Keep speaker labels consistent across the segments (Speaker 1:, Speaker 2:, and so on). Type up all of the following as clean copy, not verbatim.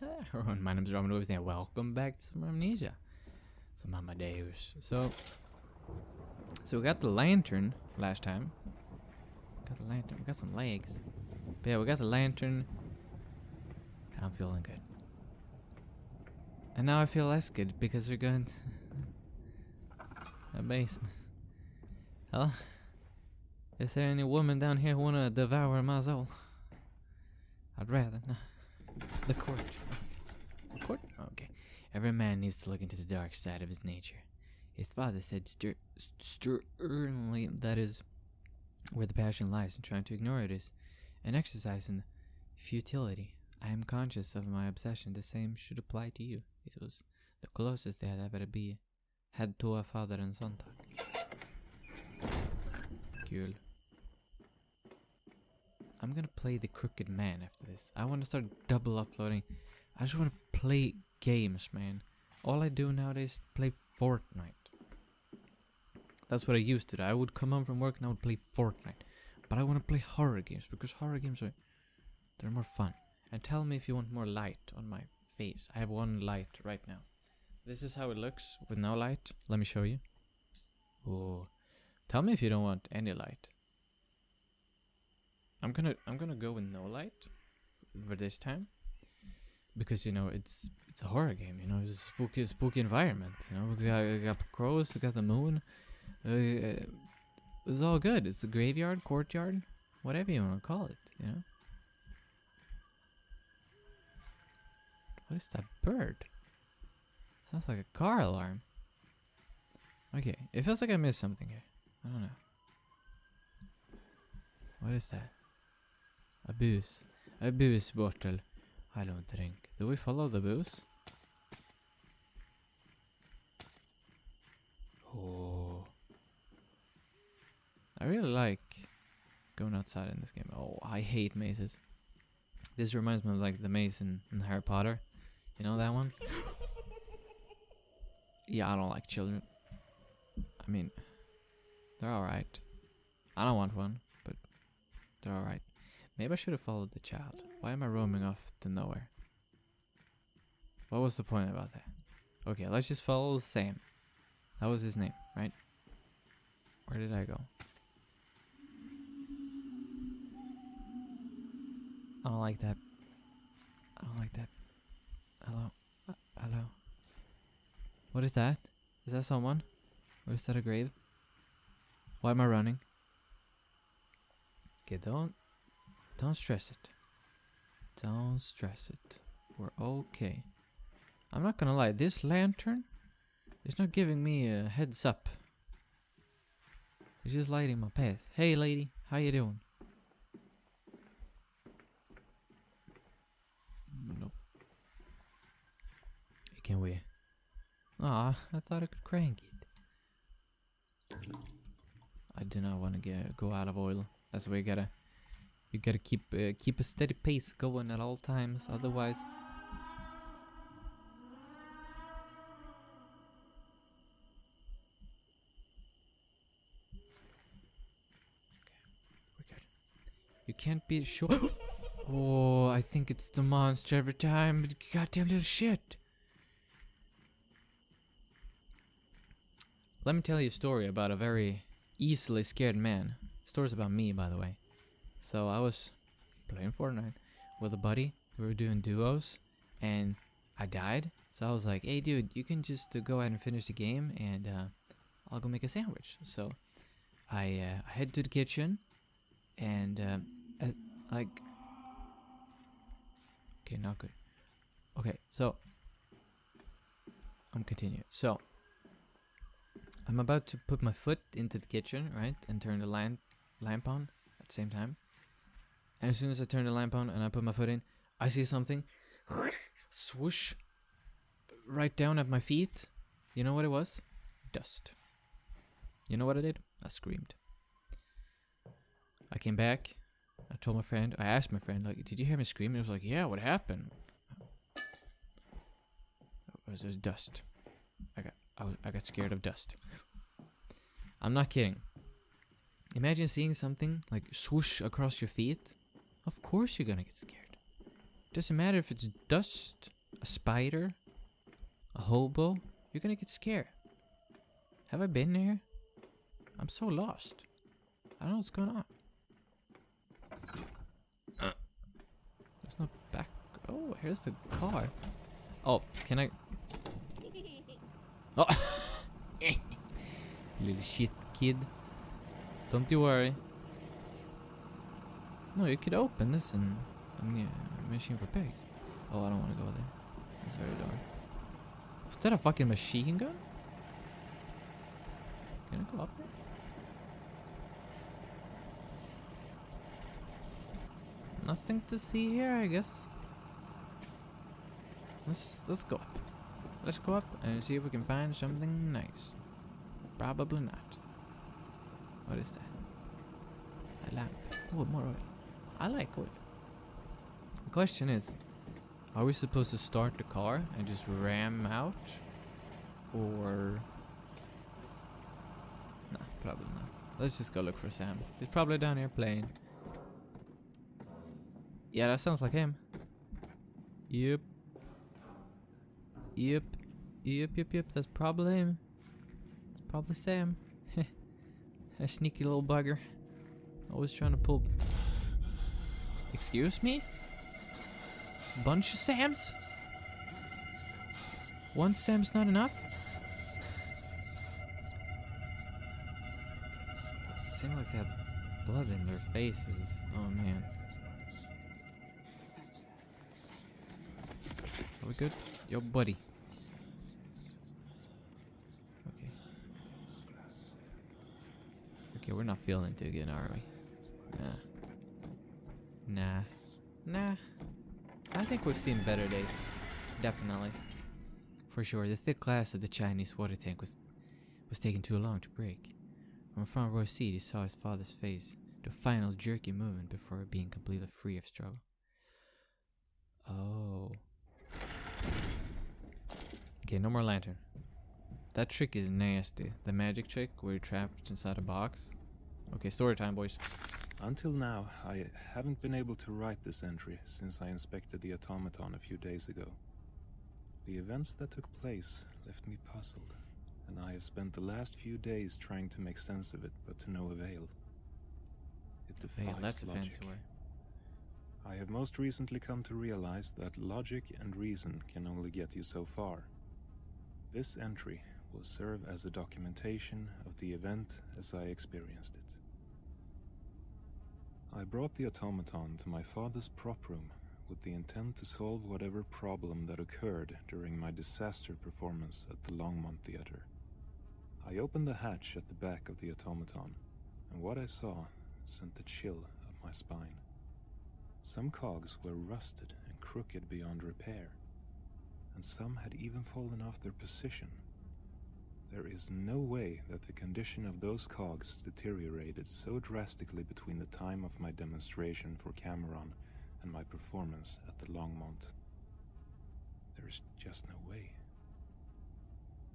Speaker 1: Everyone, my name is Amadeus and welcome back to some Amnesia. Some Amadeus. So we got the lantern last time. Got the lantern. We got some legs. But yeah, we got the lantern. And I'm feeling good. And now I feel less good because we're going to a basement. Hello? Is there any woman down here who wanna devour my soul? I'd rather no. The court. Okay. The court? Okay. Every man needs to look into the dark side of his nature. His father said sternly that is where the passion lies, and trying to ignore it is an exercise in futility. I am conscious of my obsession. The same should apply to you. It was the closest they had ever had to a father and son talk. Cool. I'm gonna play the Crooked Man after this. I want to start double uploading. I just want to play games, man. All I do nowadays is play Fortnite. That's what I used to do. I would come home from work and I would play Fortnite. But I want to play horror games because horror games they're more fun. And tell me if you want more light on my face. I have one light right now. This is how it looks with no light. Let me show you. Oh, tell me if you don't want any light. I'm gonna go with no light for this time, because you know it's a horror game. You know, it's a spooky environment. You know, we got crows, we got the moon. It's all good. It's a graveyard, courtyard, whatever you want to call it. You know. What is that bird? Sounds like a car alarm. Okay, it feels like I missed something here. I don't know. What is that? A booze. A booze bottle. I don't drink. Do we follow the booze? Oh. I really like going outside in this game. Oh, I hate mazes. This reminds me of like the maze in Harry Potter. You know that one? Yeah, I don't like children. I mean, they're alright. I don't want one, but they're alright. Maybe I should have followed the child. Why am I roaming off to nowhere? What was the point about that? Okay, let's just follow Sam. That was his name, right? Where did I go? I don't like that. I don't like that. Hello? Hello? What is that? Is that someone? Or is that a grave? Why am I running? Okay, don't stress it. Don't stress it. We're okay. I'm not gonna lie, this lantern is not giving me a heads up. It's just lighting my path. Hey lady, how you doing? Nope. Can we? Ah, I thought I could crank it. I do not want to go out of oil. That's the way you gotta keep a steady pace going at all times. Otherwise, we're good. You can't be sure. Oh, I think it's the monster every time. Goddamn little shit. Let me tell you a story about a very easily scared man. Story's about me, by the way. So I was playing Fortnite with a buddy. We were doing duos, and I died. So I was like, "Hey, dude, you can just go ahead and finish the game, and I'll go make a sandwich." So I head to the kitchen, and like, okay, not good. Okay, so I'm continuing. So I'm about to put my foot into the kitchen, right, and turn the lamp on at the same time. And as soon as I turn the lamp on and I put my foot in, I see something swoosh right down at my feet. You know what it was? Dust. You know what I did? I screamed. I came back. I told my friend. I asked my friend, like, "Did you hear me scream?" He was like, "Yeah, what happened?" It was dust. I got scared of dust. I'm not kidding. Imagine seeing something like swoosh across your feet. Of course you're gonna get scared. Doesn't matter if it's dust, a spider, a hobo. You're gonna get scared. Have I been here? I'm so lost. I don't know what's going on. There's no back. Oh, here's the car. Oh, can I? Oh, little shit kid. Don't you worry. No, you could open this and machine for pigs. Oh, I don't want to go there. It's very dark. Is that a fucking machine gun? Can I go up there? Nothing to see here, I guess. Let's go up. Let's go up and see if we can find something nice. Probably not. What is that? A lamp. Oh, more oil. I like oil. The question is, are we supposed to start the car and just ram out? Or... Nah, probably not. Let's just go look for Sam. He's probably down here playing. Yeah, that sounds like him. Yep. Yep. Yep, yep, yep. That's probably him. Probably Sam. A sneaky little bugger. Always trying to pull... Excuse me? Bunch of Sams? One Sam's not enough? It seems like they have blood in their faces. Oh man. Are we good? Yo, buddy. Okay. Okay, we're not feeling too good, are we? Nah. Nah. I think we've seen better days. Definitely. For sure, the thick glass of the Chinese water tank was taking too long to break. From a front row seat, he saw his father's face, the final jerky movement before being completely free of struggle. Oh. Okay, no more lantern. That trick is nasty. The magic trick where you're trapped inside a box. Okay, story time, boys.
Speaker 2: Until now, I haven't been able to write this entry since I inspected the automaton a few days ago. The events that took place left me puzzled, and I have spent the last few days trying to make sense of it, but to no avail. It defies
Speaker 1: that's a
Speaker 2: logic.
Speaker 1: fancy word.
Speaker 2: I have most recently come to realize that logic and reason can only get you so far. This entry will serve as a documentation of the event as I experienced it. I brought the automaton to my father's prop room with the intent to solve whatever problem that occurred during my disaster performance at the Longmont Theater. I opened the hatch at the back of the automaton, and what I saw sent a chill up my spine. Some cogs were rusted and crooked beyond repair, and some had even fallen off their position. There is no way that the condition of those cogs deteriorated so drastically between the time of my demonstration for Cameron and my performance at the Longmont. There is just no way.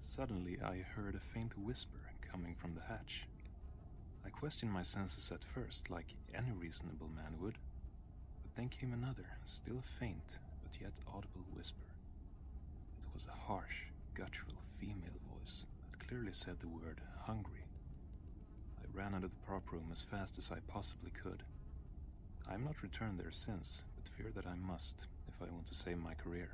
Speaker 2: Suddenly I heard a faint whisper coming from the hatch. I questioned my senses at first, like any reasonable man would, but then came another, still faint, but yet audible whisper. It was a harsh, guttural female voice that clearly said the word hungry. I ran out of the prop room as fast as I possibly could. I have not returned there since, but fear that I must if I want to save my career.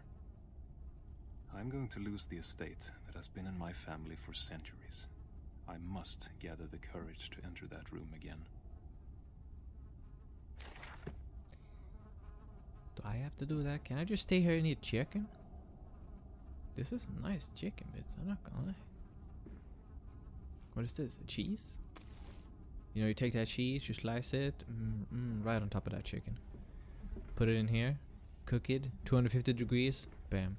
Speaker 2: I am going to lose the estate that has been in my family for centuries. I must gather the courage to enter that room again.
Speaker 1: Do I have to do that? Can I just stay here and eat chicken? This is some nice chicken bits, I'm not gonna lie. What is this? A cheese? You know, you take that cheese, you slice it, right on top of that chicken. Put it in here, cook it, 250 degrees, bam.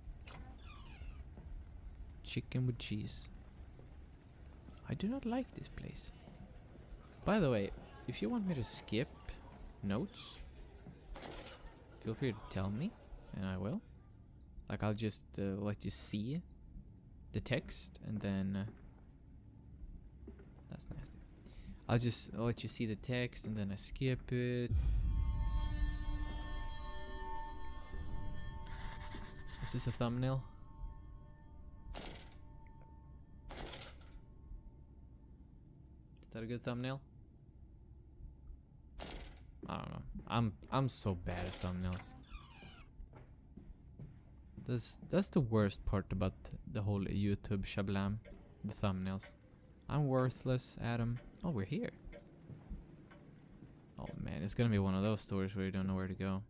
Speaker 1: Chicken with cheese. I do not like this place. By the way, if you want me to skip notes, feel free to tell me, and I will. Like, I'll just let you see the text, and then... that's nasty. I'll let you see the text, and then I skip it. Is this a thumbnail? Is that a good thumbnail? I don't know. I'm so bad at thumbnails. That's the worst part about the whole YouTube shablam. The thumbnails. I'm worthless at them. Oh, we're here. Oh man, it's gonna be one of those stories where you don't know where to go.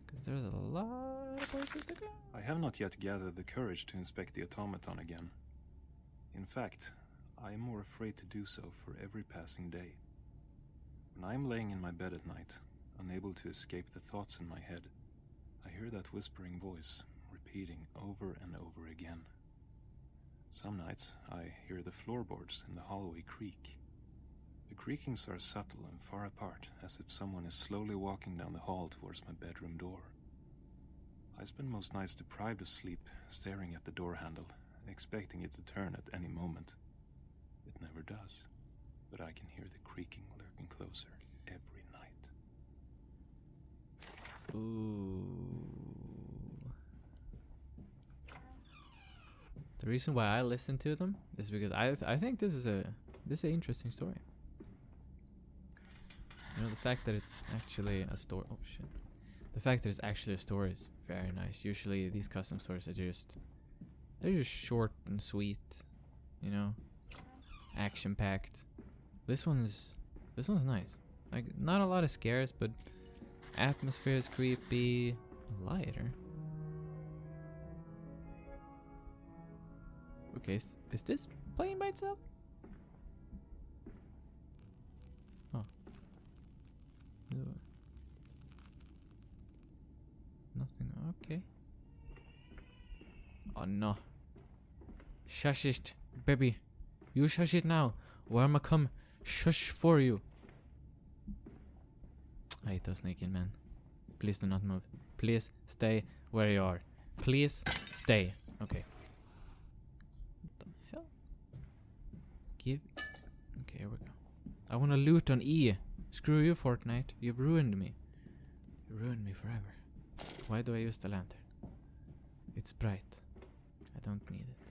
Speaker 1: Because there's a lot of places to go.
Speaker 2: I have not yet gathered the courage to inspect the automaton again. In fact, I am more afraid to do so for every passing day. When I am laying in my bed at night, unable to escape the thoughts in my head, I hear that whispering voice repeating over and over again. Some nights I hear the floorboards in the hallway creak. The creakings are subtle and far apart, as if someone is slowly walking down the hall towards my bedroom door. I spend most nights deprived of sleep, staring at the door handle, expecting it to turn at any moment. It never does, but I can hear the creaking lurking closer every night.
Speaker 1: Ooh. The reason why I listen to them is because I think this is an interesting story. You know, the fact that it's actually a story. Oh shit! The fact that it's actually a story is very nice. Usually these custom stories are they're just short and sweet. You know, action packed. This one's nice. Like, not a lot of scares, but atmosphere is creepy. Lighter. Okay, is this playing by itself? Oh. Nothing. Okay. Oh no. Shush it, baby. You shush it now, or I'ma come shush for you. I hate those naked men. Please do not move. Please stay where you are. Please stay. Okay. What the hell? Okay, here we go. I wanna loot on E. Screw you, Fortnite. You've ruined me. You ruined me forever. Why do I use the lantern? It's bright. I don't need it.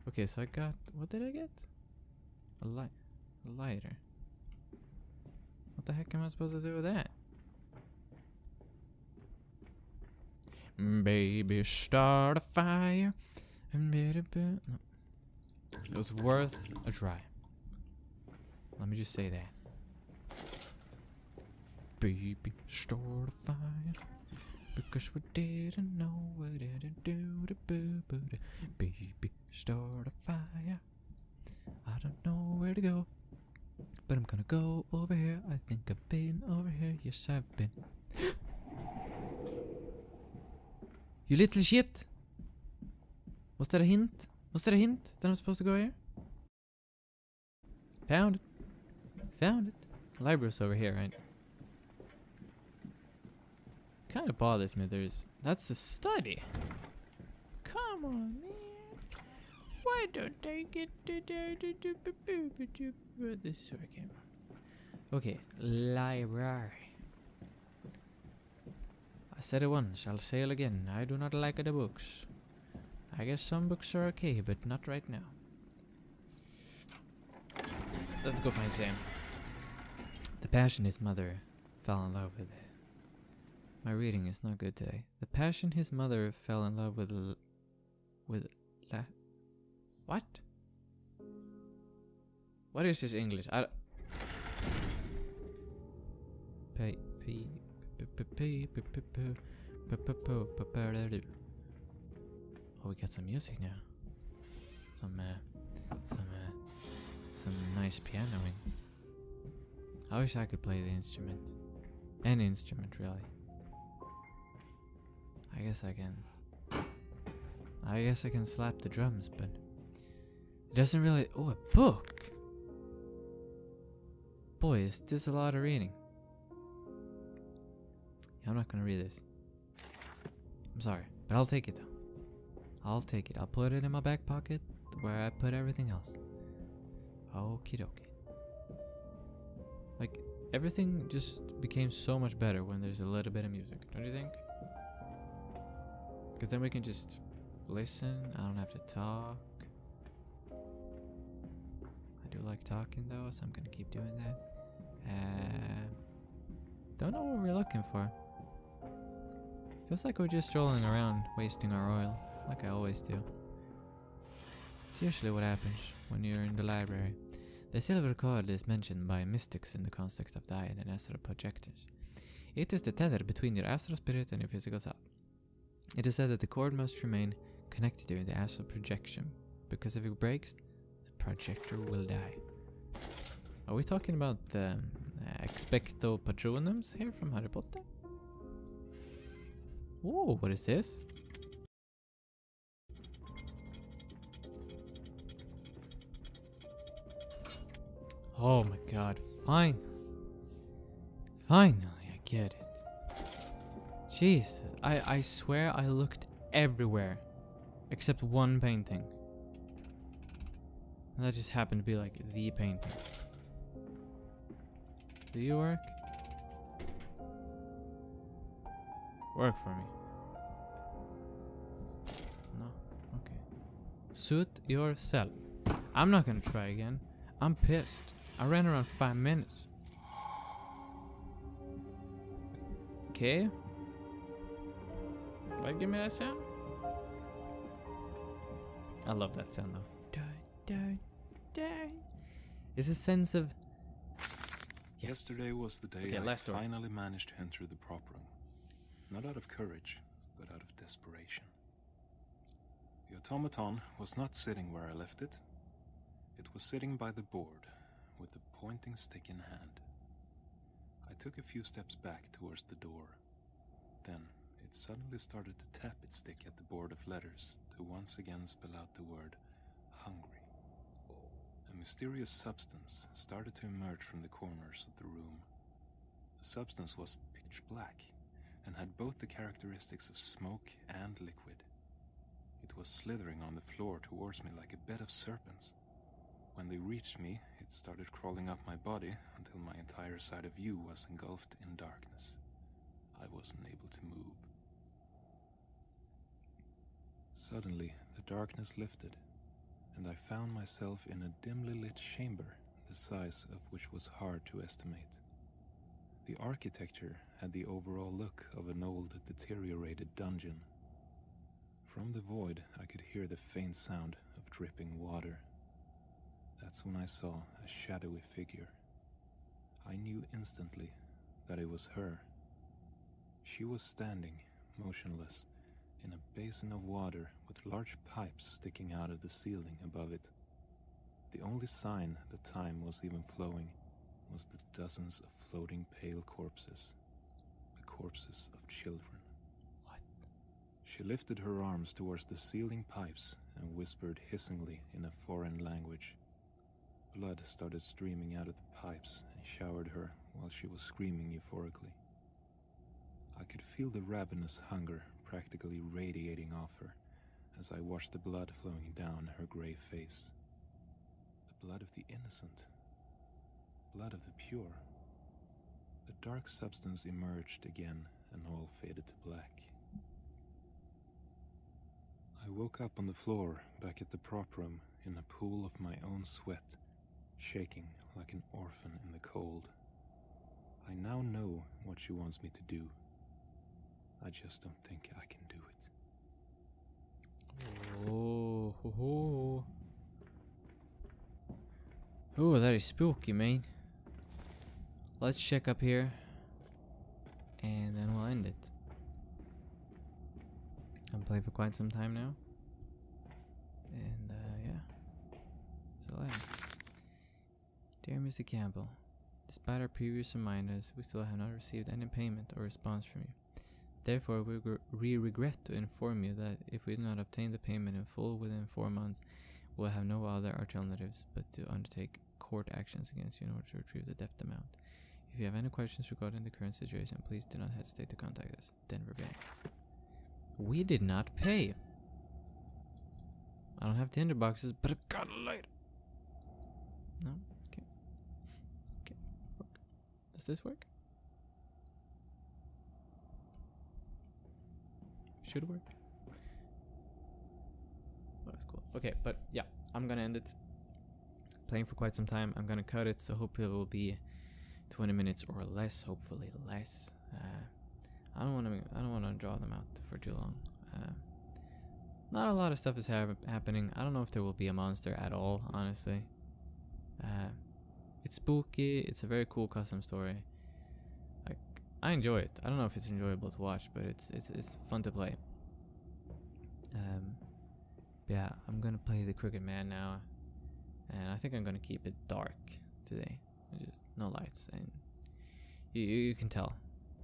Speaker 1: Okay, so I got... What did I get? A lighter. What the heck am I supposed to do with that? Baby, start a fire. No. It was worth a try. Let me just say that. Baby, start a fire. Because we didn't know what to do to boo. Baby, start a fire. I don't know where to go, but I'm gonna go over here. I think I've been over here. Yes, I've been. You little shit! Was that a hint? Was that a hint that I'm supposed to go here? Found it. Found it. Library's over here, right? Kind of bothers me. That's a study. Come on, man. Why don't I get to this is where I came from. Okay, library. I said it once, I'll say it again. I do not like the books. I guess some books are okay, but not right now. Let's go find Sam. The passion his mother fell in love with. My reading is not good today. The passion his mother fell in love with. What? What is this English? Oh, we got some music now. Some nice pianoing. I wish I could play the instrument. Any instrument, really. I guess I can slap the drums, but it doesn't really... Oh, a book! Boy, is this a lot of reading. Yeah, I'm not gonna read this. I'm sorry, but I'll take it though. I'll take it. I'll put it in my back pocket where I put everything else. Okie dokie. Like, everything just became so much better when there's a little bit of music, don't you think? Because then we can just listen. I don't have to talk. I do like talking though, so I'm gonna keep doing that. Don't know what we're looking for. Feels like we're just strolling around, wasting our oil, like I always do. It's usually what happens when you're in the library. The silver cord is mentioned by mystics in the context of diet and astral projectors. It is the tether between your astral spirit and your physical self. It is said that the cord must remain connected during the astral projection, because if it breaks, the projector will die. Are we talking about the Expecto Patronums here from Harry Potter? Whoa, what is this? Oh my god, fine. Finally, I get it. Jesus, I swear I looked everywhere except one painting. And that just happened to be like the painting. Do you work? Work for me. No? Okay. Suit yourself. I'm not gonna try again. I'm pissed. I ran around 5 minutes. Okay. Wait, give me that sound. I love that sound though. It's a sense of... Yes.
Speaker 2: Yesterday was the day I finally managed to enter the prop room. Not out of courage, but out of desperation. The automaton was not sitting where I left it. It was sitting by the board, with the pointing stick in hand. I took a few steps back towards the door. Then it suddenly started to tap its stick at the board of letters to once again spell out the word hungry. A mysterious substance started to emerge from the corners of the room. The substance was pitch black and had both the characteristics of smoke and liquid. It was slithering on the floor towards me like a bed of serpents. When they reached me, it started crawling up my body until my entire side of view was engulfed in darkness. I wasn't able to move. Suddenly, the darkness lifted, and I found myself in a dimly lit chamber, the size of which was hard to estimate. The architecture had the overall look of an old, deteriorated dungeon. From the void, I could hear the faint sound of dripping water. That's when I saw a shadowy figure. I knew instantly that it was her. She was standing, motionless, in a basin of water with large pipes sticking out of the ceiling above it. The only sign that time was even flowing was the dozens of floating pale corpses. The corpses of children. What? She lifted her arms towards the ceiling pipes and whispered hissingly in a foreign language. Blood started streaming out of the pipes and showered her while she was screaming euphorically. I could feel the ravenous hunger practically radiating off her as I watched the blood flowing down her grey face. The blood of the innocent. Blood of the pure. The dark substance emerged again and all faded to black. I woke up on the floor back at the prop room in a pool of my own sweat, shaking like an orphan in the cold. I now know what she wants me to do. I just don't think I can do it.
Speaker 1: Oh, that is spooky, man. Let's check up here, and then we'll end it. I've played for quite some time now, and yeah. So dear Mr. Campbell, despite our previous reminders, we still have not received any payment or response from you. Therefore, we regret to inform you that if we do not obtain the payment in full within 4 months, we'll have no other alternatives but to undertake court actions against you in order to retrieve the debt amount. If you have any questions regarding the current situation, please do not hesitate to contact us. Denver Bank. We did not pay. I don't have tinder boxes, but I got it later. No? Okay. Okay. Work. Does this work? Should work. Okay, but yeah, I'm gonna end it. Playing for quite some time. I'm gonna cut it, so hopefully it will be 20 minutes or less. Hopefully less. I don't want to draw them out for too long. Not a lot of stuff is happening. I don't know if there will be a monster at all, honestly. It's spooky. It's a very cool custom story. Like, I enjoy it. I don't know if it's enjoyable to watch, but it's fun to play. Yeah, I'm gonna play the Crooked Man now, and I think I'm gonna keep it dark today. Just no lights, and you can tell.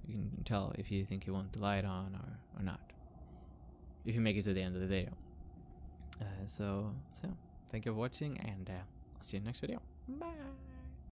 Speaker 1: You can tell if you think you want the light on or not. If you make it to the end of the video. So thank you for watching, and I'll see you in the next video. Bye!